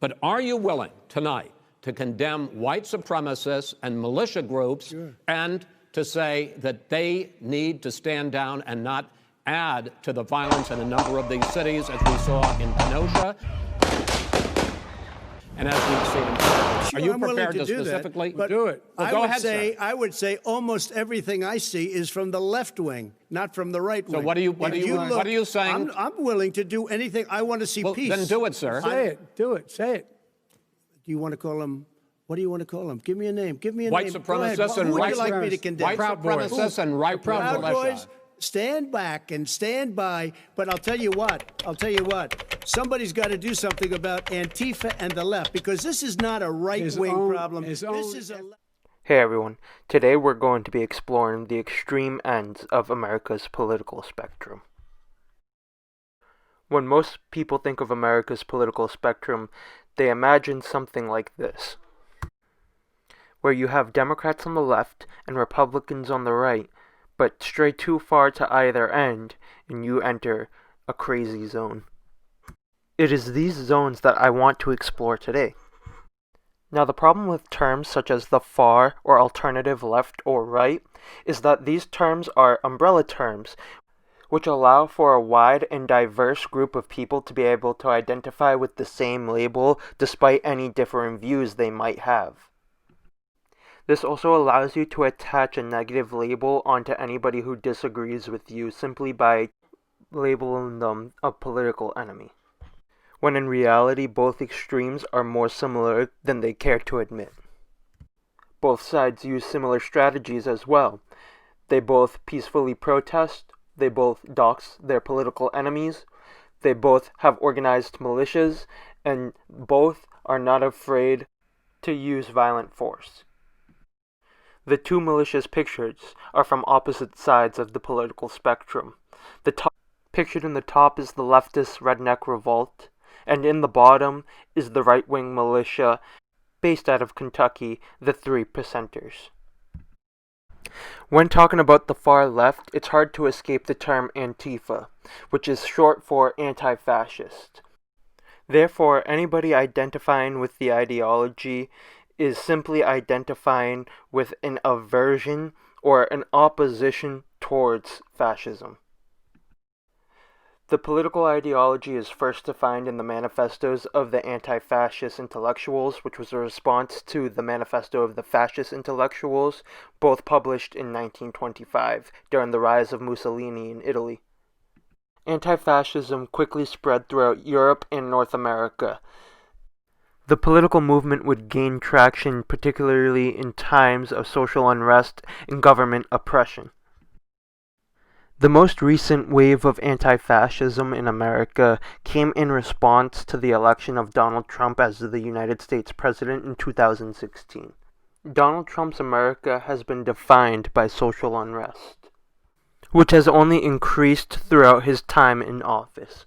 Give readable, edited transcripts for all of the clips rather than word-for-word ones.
But are you willing tonight to condemn white supremacists and militia groups and to say that they need to stand down and not add to the violence in a number of these cities, as we saw in Kenosha and as we've seen in Charlottesville? Sure, are you I'm prepared to do specifically do it? Well, go ahead, sir. I would say almost everything I see is from the left wing, not from the right wing. So what are you saying? I'm willing to do anything. I want to see peace. Then do it, sir. Say it. Do it. Say it. Do you want to call him? What do you want to call him? Give me a name. Give me a white name. Supremacists and Who would white you like me to condemn? White supremacists and right Proud militia. Boys, stand back and stand by. But I'll tell you what. Somebody's got to do something about Antifa and the left, because this is not a right-wing problem. This is a... Hey everyone, today we're going to be exploring the extreme ends of America's political spectrum. When most people think of America's political spectrum, they imagine something like this, where you have Democrats on the left and Republicans on the right, but stray too far to either end, and you enter a crazy zone. It is these zones that I want to explore today. Now, the problem with terms such as the far or alternative left or right is that these terms are umbrella terms, which allow for a wide and diverse group of people to be able to identify with the same label despite any different views they might have. This also allows you to attach a negative label onto anybody who disagrees with you simply by labeling them a political enemy, when in reality both extremes are more similar than they care to admit. Both sides use similar strategies as well. They both peacefully protest, they both dox their political enemies, they both have organized militias, and both are not afraid to use violent force. The two militias pictured are from opposite sides of the political spectrum. Pictured in the top is the leftist redneck revolt, and in the bottom is the right-wing militia based out of Kentucky, the 3%ers. When talking about the far left, it's hard to escape the term Antifa, which is short for anti-fascist. Therefore, anybody identifying with the ideology is simply identifying with an aversion or an opposition towards fascism. The political ideology is first defined in the manifestos of the anti-fascist intellectuals, which was a response to the manifesto of the fascist intellectuals, both published in 1925, during the rise of Mussolini in Italy. Anti-fascism quickly spread throughout Europe and North America. The political movement would gain traction particularly in times of social unrest and government oppression. The most recent wave of anti-fascism in America came in response to the election of Donald Trump as the United States President in 2016. Donald Trump's America has been defined by social unrest, which has only increased throughout his time in office.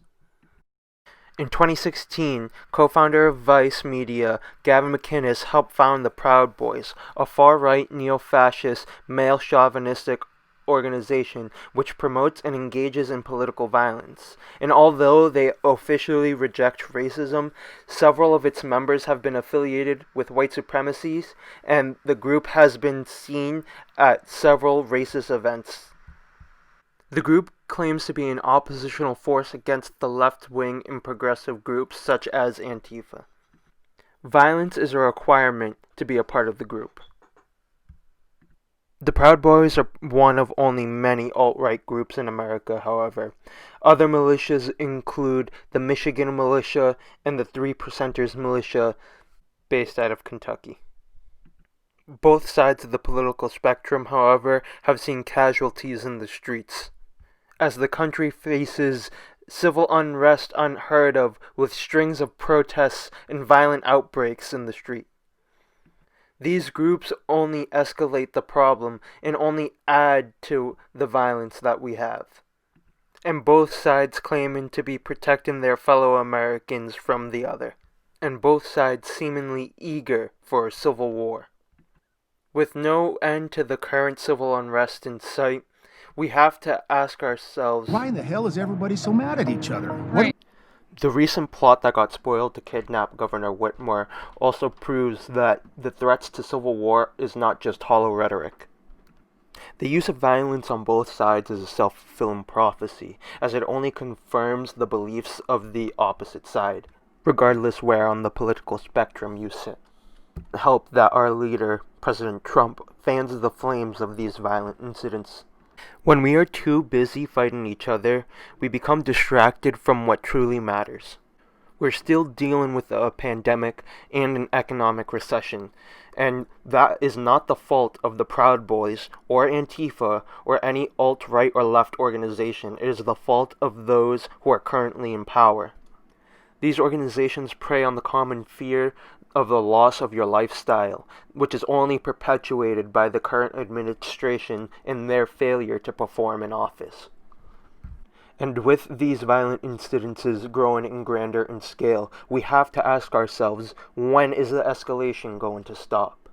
In 2016, co-founder of Vice Media, Gavin McInnes, helped found the Proud Boys, a far-right neo-fascist, male-chauvinistic organization which promotes and engages in political violence. And although they officially reject racism, several of its members have been affiliated with white supremacies, and the group has been seen at several racist events. The group claims to be an oppositional force against the left-wing and progressive groups such as Antifa. Violence is a requirement to be a part of the group. The Proud Boys are one of only many alt-right groups in America, however. Other militias include the Michigan Militia and the 3%ers Militia, based out of Kentucky. Both sides of the political spectrum, however, have seen casualties in the streets, as the country faces civil unrest unheard of, with strings of protests and violent outbreaks in the street. These groups only escalate the problem and only add to the violence that we have, and both sides claiming to be protecting their fellow Americans from the other, and both sides seemingly eager for a civil war. With no end to the current civil unrest in sight, we have to ask ourselves, why in the hell is everybody so mad at each other? Right. The recent plot that got spoiled to kidnap Governor Whitmer also proves that the threats to civil war is not just hollow rhetoric. The use of violence on both sides is a self-fulfilling prophecy, as it only confirms the beliefs of the opposite side, regardless where on the political spectrum you sit. Help that our leader, President Trump, fans the flames of these violent incidents. When we are too busy fighting each other, we become distracted from what truly matters. We're still dealing with a pandemic and an economic recession, and that is not the fault of the Proud Boys or Antifa or any alt-right or left organization. It is the fault of those who are currently in power. These organizations prey on the common fear of the loss of your lifestyle, which is only perpetuated by the current administration in their failure to perform in office. And with these violent incidences growing in grandeur and scale, we have to ask ourselves, when is the escalation going to stop?